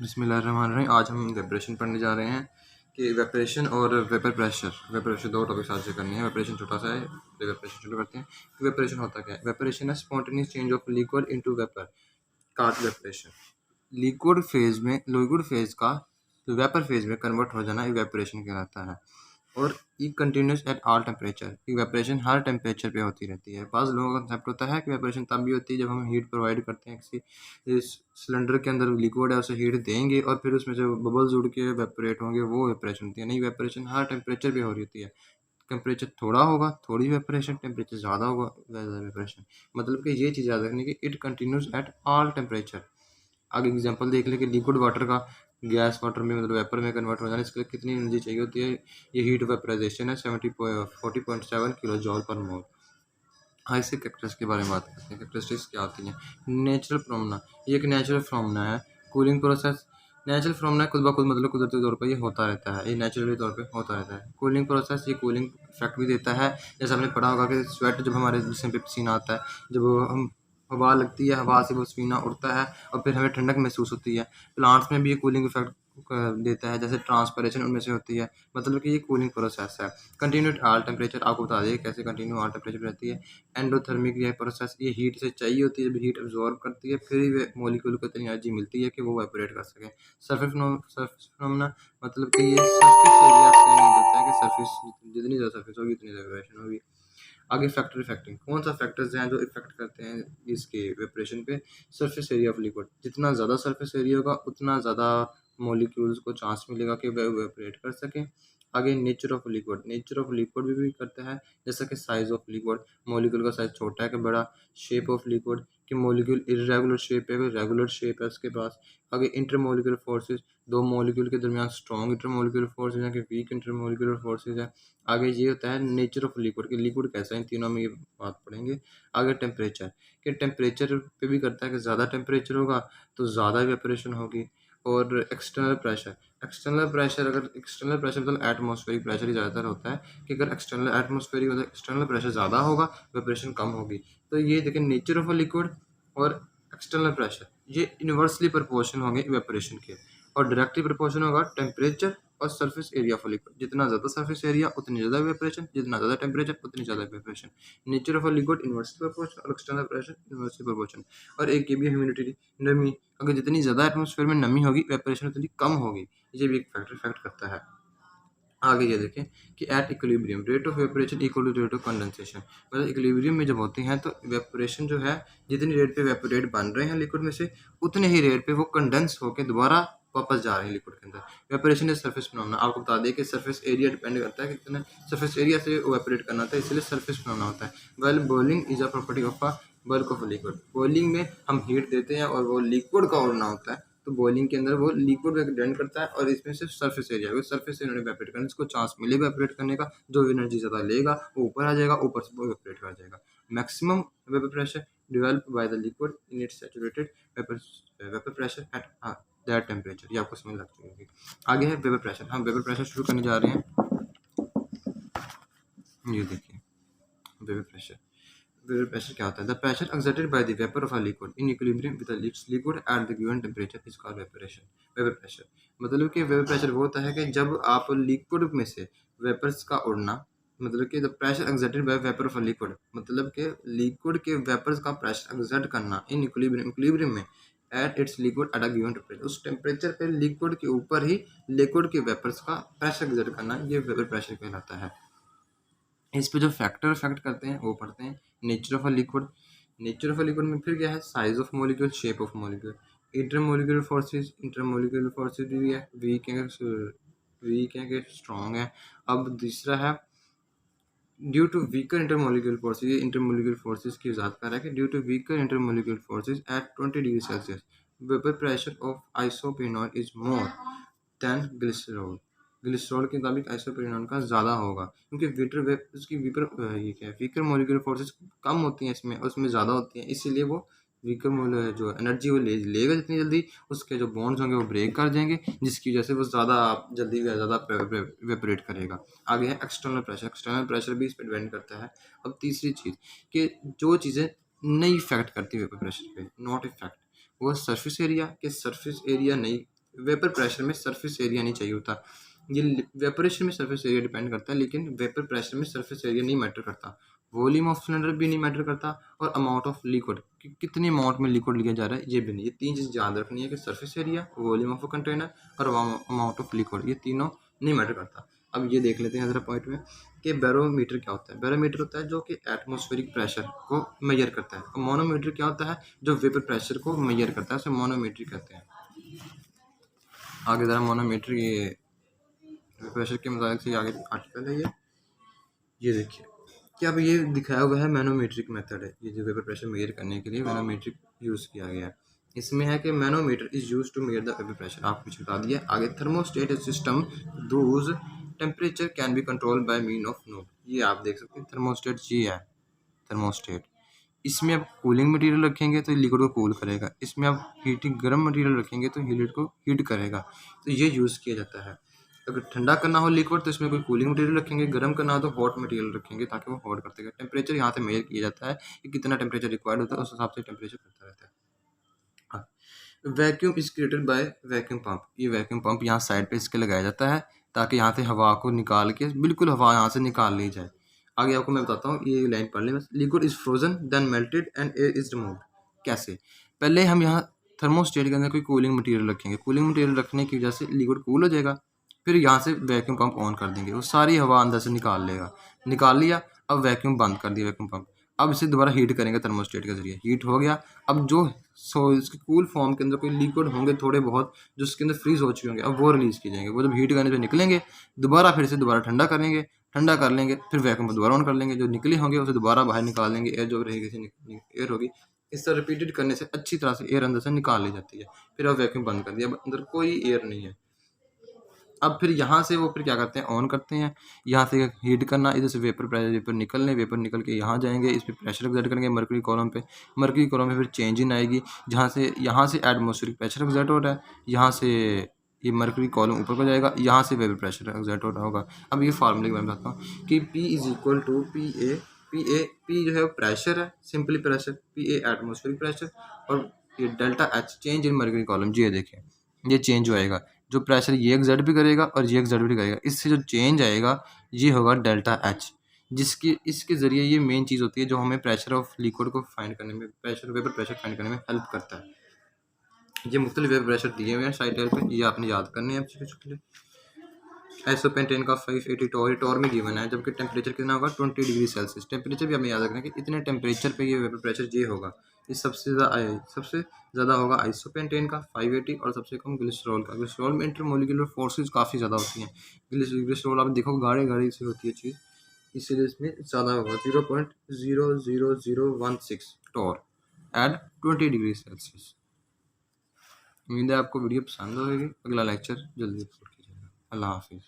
बिस्मिल्लाहिर्रहमानिर्रहीम। आज हम वेपरेशन पढ़ने जा रहे हैं कि वेपरेशन और वेपर प्रेशर दो टॉपिक आज से करनी है। वेपरेशन छोटा सा है तो वेपरेशन शुरू करते हैं कि वेपरेशन होता क्या है। वेपरेशन है spontaneous change of liquid into vapour का वेपरेशन। लिक्विड फेज का वेपर फेज में कन्वर्ट हो जाना इवेपरेशन कहलाता है। और ये continuous at all temperature. Evaporation her temperature पे होती रहती है। बाज़ लोगों का कंसेप्ट होता है कि इवेपरेशन तब भी होती है जब हम हीट प्रोवाइड करते हैं किसी सिलेंडर के अंदर लिक्विड है उसे हीट देंगे और फिर उसमें से बबल्स उड़ के वेपरेट होंगे, वो वेपरेशन होती है। नहीं, वेपरेशन हर टेम्परेचर पे हो रही होती है। टेम्परेचर थोड़ा होगा थोड़ी वेपरेशन, टेम्परेचर ज़्यादा होगा ज़्यादा वेपरेशन। मतलब कि ये चीज़ याद रखनी कि it continuous at all temperature. आगे एग्जांपल देख लें कि लिक्विड वाटर का गैस वाटर में मतलब वेपर में कन्वर्ट हो जाना, इसके लिए कितनी एनर्जी चाहिए होती है। ये हीट वेपराइजेशन है 40.7 किलो जॉल पर मोल। हाँ, इसके कैरेक्टरिस्टिक्स के बारे में बात करते हैं। कैरेक्टरिस्टिक्स क्या होती हैं। नेचुरल फिनोमेना, ये एक नेचुरल फिनोमेना है। कूलिंग प्रोसेस नेचुरल फिनोमेना खुद ब खुद मतलब कुदरती तौर पर ये होता रहता है, ये नेचुरली तौर पे होता रहता है। कूलिंग प्रोसेस, ये कूलिंग इफेक्ट भी देता है। जैसे आपने पढ़ा होगा कि स्वेट जब हमारे जिस्म पे पसीना आता है, जब हम हवा लगती है, हवा से वो पसीना उड़ता है और फिर हमें ठंडक महसूस होती है। प्लांट्स में भी ये कूलिंग इफेक्ट देता है, जैसे ट्रांसपरेशन उनमें से होती है। मतलब कि ये कूलिंग प्रोसेस है। कंटिन्यू ऑल टेम्परेचर, आपको बता दें कैसे कंटिन्यू ऑल टेम्परेचर पर रहती है। एंडोथर्मिक ये प्रोसेस, ये हीट से चाहिए होती है, जब हीट अब्जॉर्ब करती है फिर ही मॉलिक्यूल को इतनी एनर्जी मिलती है कि वो वेपोरेट कर सके। सरफेस फिनोमेना, मतलब कि ये सरफेस एरिया से नहीं होता है कि सरफेस जितनी ज़्यादा सरफेस होगी उतनी ज़्यादा वेपरेशन होगी। आगे फैक्टर इफेक्टिंग, कौन सा फैक्टर्स हैं जो इफेक्ट करते हैं इसके वेपरेशन पे। सरफेस एरिया ऑफ लिक्विड, जितना ज़्यादा सरफेस एरिया होगा उतना ज़्यादा मॉलिक्यूल्स को चांस मिलेगा कि वे वेपरेट कर सकें। आगे नेचर ऑफ लिक्विड भी करता है, जैसा कि साइज ऑफ लिक्विड, मॉलिक्यूल का साइज छोटा है कि बड़ा। शेप ऑफ लिक्विड, कि मॉलिक्यूल इरेगुलर शेप है कि रेगुलर शेप है उसके पास। आगे इंटरमोलिकुलर फोर्सेस, दो मॉलिक्यूल के दरमियान स्ट्रॉन्ग इंटरमोलिकुलर फोर्सेस हैं कि वीक इंटरमोलिकुलर फोर्सेस हैं। आगे ये होता है नेचर ऑफ लिक्विड, कि लिक्विड कैसा है, इन तीनों में ये बात पढ़ेंगे। आगे टेम्परेचर, कि टेम्परेचर पे भी करता है कि ज़्यादा टेम्परेचर होगा तो ज़्यादा वेपरेशन होगी। और एक्सटर्नल प्रेशर मतलब एटमॉस्फेरिक प्रेशर ही ज़्यादातर होता है कि अगर एक्सटर्नल प्रेशर ज़्यादा होगा वेपरेशन कम होगी। तो ये देखिए नेचर ऑफ अ लिक्विड और एक्सटर्नल प्रेशर ये इन्वर्सली प्रोपोर्शन होंगे वेपरेशन के, और डायरेक्टली प्रोपोर्शन होगा टेम्परेचर और सरफेस एरिया ऑफ लिक्विड। जितना ज़्यादा सरफेस एरिया उतनी ज़्यादा वेपरेशन, जितना ज़्यादा टेम्परेचर उतनी ज़्यादा वेपरेशन। Nature of a liquid inversely proportion और एक्सटर्नल प्रेशर इन्वर्सली प्रोपोर्शन। और एक ये भी ह्यूमिडिटी, नमी, अगर जितनी ज़्यादा एटमॉस्फेयर में नमी होगी वेपरेशन उतनी कम होगी। ये भी एक फैक्टर इफेक्ट करता है। आगे ये देखें कि at equilibrium rate of evaporation equal to rate of condensation, मतलब इक्विलिब्रियम में जब होती हैं तो वेपरेशन जो है, जितनी रेट पे वेपोरेट बन रहे हैं लिक्विड में से उतने ही रेट पे वो कंडेंस होकर दोबारा वापस जा रहे हैं लिक्विड के अंदर। वेपरेशन इज सरफेस फिनोमेना, आपको बता दें कि सरफेस एरिया डिपेंड करता है कि कितना सरफेस एरिया से वेपोरेट करना होता है, इसलिए सरफेस फिनोमेना होता है। Well boiling is a property of a bulk of liquid, boiling में हम हीट देते हैं और वो लिक्विड का उड़ना होता है, तो बॉइलिंग के अंदर वो लिक्विड ग्राइंड करता है और इसमें सिर्फ सरफेस एरिया है, सरफेस से इन्होंने वेपरेट करना, इसको चांस मिलेगा वेपरेट करने का। जो एनर्जी ज़्यादा लेगा वो ऊपर आ जाएगा, ऊपर से वो वेपरेट कर जाएगा। Maximum vapour pressure develop by the liquid in its saturated vapour pressure at that temperature, ये आपको समझ लग चुकी होगी। आगे है वेपर प्रेशर, हम वेपर प्रेशर शुरू करने जा रहे हैं। ये देखिए वेपर प्रेशर, वेपर प्रेशर क्या होता है। The pressure exerted by the vapour of a liquid in equilibrium with the liquid at the given temperature is called वेपरेशन। Vapour pressure मतलब कि वेपर प्रेशर वो होता है कि जब आप लिक्विड में से वेपर्स का उड़ना, मतलब कि the pressure exerted by vapour of a liquid, मतलब कि लिक्विड के वेपर्स का प्रेशर एक्सर्ट करना इन इक्विलिब्रियम में at its liquid at a given temperature, उस टेम्परेचर पे लिक्विड के ऊपर ही लिक्विड के वेपर्स का प्रेशर एक्सर्ट करना, ये वेपर प्रेशर कहलाता है। इस पे जो फैक्टर इफेक्ट करते हैं वो पढ़ते हैं। Nature of a liquid, nature of a liquid में फिर क्या है, size of molecule, shape of molecule. Intermolecular forces भी है, वीक है कि स्ट्रॉन्ग है। अब दूसरा है due to weaker intermolecular forces, ये इंटरमोलिकुलर फोर्सेस की वजाहत कर रहा है कि due to weaker intermolecular forces at 20 degree Celsius vapour pressure of isopropanol is more than glycerol. Glycerol के मुताबिक आइसोप्रोनॉल का ज़्यादा होगा, क्योंकि उसकी ये क्या है, वीकर मोलिकुलर फोर्सेस कम होती हैं इसमें, उसमें ज़्यादा होती हैं, इसीलिए वो वीकर जो एनर्जी वो लेगा जितनी जल्दी, उसके जो बॉन्ड्स होंगे वो ब्रेक कर जाएंगे, जिसकी वजह से वो ज़्यादा जल्दी ज़्यादा वेपरेट करेगा। आगे है एक्सटर्नल प्रेशर, एक्सटर्नल प्रेशर भी इस पर डिपेंड करता है। अब तीसरी चीज़ कि जो चीज़ें नहीं इफेक्ट करती वेपर प्रेशर पे, नॉट इफेक्ट, वो सरफेस एरिया, के सरफेस एरिया नहीं वेपर प्रेशर में सरफेस एरिया नहीं चाहिए होता। ये वेपरेशन में सरफेस एरिया डिपेंड करता है, लेकिन वेपर प्रेशर में सरफेस एरिया नहीं मैटर करता, वॉल्यूम ऑफ सिलेंडर भी नहीं मैटर करता, और अमाउंट ऑफ लिक्विड कि कितनी अमाउंट में लिक्विड लिया जा रहा है ये भी नहीं। ये तीन चीज़ याद रखनी है कि surface area, volume of container और अमाउंट ऑफ लिक्विड, ये तीनों नहीं मैटर करता। अब ये देख लेते हैं ज़रा पॉइंट में कि बैरोमीटर क्या होता है। बैरोमीटर होता है जो कि एटमॉस्फेरिक प्रेशर को मेजर करता है, और मोनोमीटर क्या होता है जो वेपर प्रेशर को मेजर करता है, उसे मोनोमीटर कहते हैं। आगे ज़रा मोनोमीटर ये वेपर प्रेशर के मुताबिक से आगे आर्टिकल है ये देखिए कि अब ये दिखाया हुआ है मैनोमीट्रिक मेथड है। ये जो वेपर प्रेशर मेजर करने के लिए मैनोमीट्रिक यूज़ किया गया है। इसमें है कि manometer is use to measure the vapour pressure, आपको कुछ बता दिया। आगे thermostat system does temperature can be control by mean of knob, ये आप देख सकते हैं थर्मोस्टेट ये है थर्मोस्टेट। इसमें आप कूलिंग मटेरियल रखेंगे तो लिक्विड को कूल करेगा, इसमें आप हीटिंग गर्म मटेरियल रखेंगे तो लिक्विड को हीट करेगा, तो ये यूज़ किया जाता है। अगर ठंडा करना हो लिक्विड तो इसमें कोई कूलिंग मटेरियल रखेंगे, गर्म करना हो तो हॉट मटेरियल रखेंगे ताकि वो हॉट कर देगा। टेम्परेचर यहाँ से मेजर किया जाता है कि कितना टेम्परेचर रिक्वायर्ड होता है, उस हिसाब से टेम्परेचर करता रहता है। Vacuum is created by vacuum pump, ये वैक्यूम पंप यहाँ साइड पे इसके लगाया जाता है ताकि यहाँ से हवा को निकाल के बिल्कुल हवा यहाँ से निकाल ली जाए। आगे आपको मैं बताता हूँ, ये लाइन पढ़ लें बस। Liquid is frozen then melted and air is removed. कैसे? पहले हम यहाँ थर्मोस्टेट के अंदर कोई कूलिंग मटेरियल रखेंगे, कूलिंग मटेरियल रखने की वजह से लिक्विड कूल हो जाएगा, फिर यहाँ से वैक्यूम पंप ऑन कर देंगे, वो सारी हवा अंदर से निकाल लेगा। निकाल लिया, अब वैक्यूम बंद कर दिया वैक्यूम पंप। अब इसे दोबारा हीट करेंगे थर्मोस्टेट के जरिए, हीट हो गया। अब जो इसके कूल फॉर्म के अंदर कोई लिक्विड होंगे थोड़े बहुत जो इसके अंदर फ्रीज हो चुके होंगे, अब वो रिलीज़ किए जाएंगे। वो जब हीट करने पे निकलेंगे दोबारा फिर से दोबारा ठंडा करेंगे, ठंडा कर लेंगे, फिर वैक्यूम को दोबारा ऑन कर लेंगे, जो निकले होंगे उसे दोबारा बाहर निकाल लेंगे, एयर जो रहेगी एयर होगी। इस तरह रिपीटेड करने से अच्छी तरह से एयर अंदर से निकाल ली जाती है। फिर अब वैक्यूम बंद कर दिया, अब अंदर कोई एयर नहीं है। अब फिर यहाँ से वो फिर क्या करते हैं, ऑन करते हैं, यहाँ से हीट करना, इधर से वेपर निकलने, वेपर निकल के यहाँ जाएंगे, इस पर प्रेशर एक्सर्ट करेंगे मर्क्यूरी कॉलम पे, मर्क्यूरी कॉलम पे फिर चेंज इन आएगी, जहाँ से यहाँ से एटमॉस्फेरिक प्रेशर एक्सर्ट हो रहा है, यहाँ से ये मर्क्यूरी कॉलम ऊपर को जाएगा, यहाँ से वेपर प्रेशर एक्सर्ट हो रहा होगा। अब ये फार्मूले के बारे में बताता हूँ कि P is equal to P जो है प्रेशर है, simply pressure, P A atmospheric pressure, और ये delta H change in mercury column. ये देखें ये चेंज हो आएगा, जो प्रेशर ये एक्सर्ट भी करेगा और ये एक्सर्ट भी करेगा, इससे जो चेंज आएगा ये होगा डेल्टा एच, जिसकी इसके ज़रिए ये मेन चीज़ होती है जो हमें प्रेशर ऑफ लिक्विड को फाइंड करने में, वेपर प्रेशर फाइंड करने में हेल्प करता है। ये मुख्तलिफ वेपर प्रेशर दिए हुए हैं साइड पे, ये आपने याद करने हैं के लिए। आइसोपेंटेन का 580 टॉर में गिवन है, जबकि टेम्परेचर कितना होगा 20 डिग्री सेल्सियस। टेम्परेचर भी हमें याद रखना है कि इतने टेम्परेचर पे ये वेपर प्रेशर ये होगा। ये सबसे ज़्यादा होगा आइसोपेंटेन का 580, और सबसे कम ग्लिसरॉल का। ग्लिसरॉल में इंटरमोलिकुलर फोर्सेज काफ़ी ज़्यादा होती हैं। ग्लिसरॉल आप देखो गाढ़े से होती है चीज़, इसीलिए इसमें ज़्यादा होगा 0.00016 टॉर एट 20 डिग्री सेल्सियस। उम्मीद है आपको वीडियो पसंद होगी। अगला लेक्चर जल्दी अपलोड कीजिएगा। अल्लाह हाफिज़।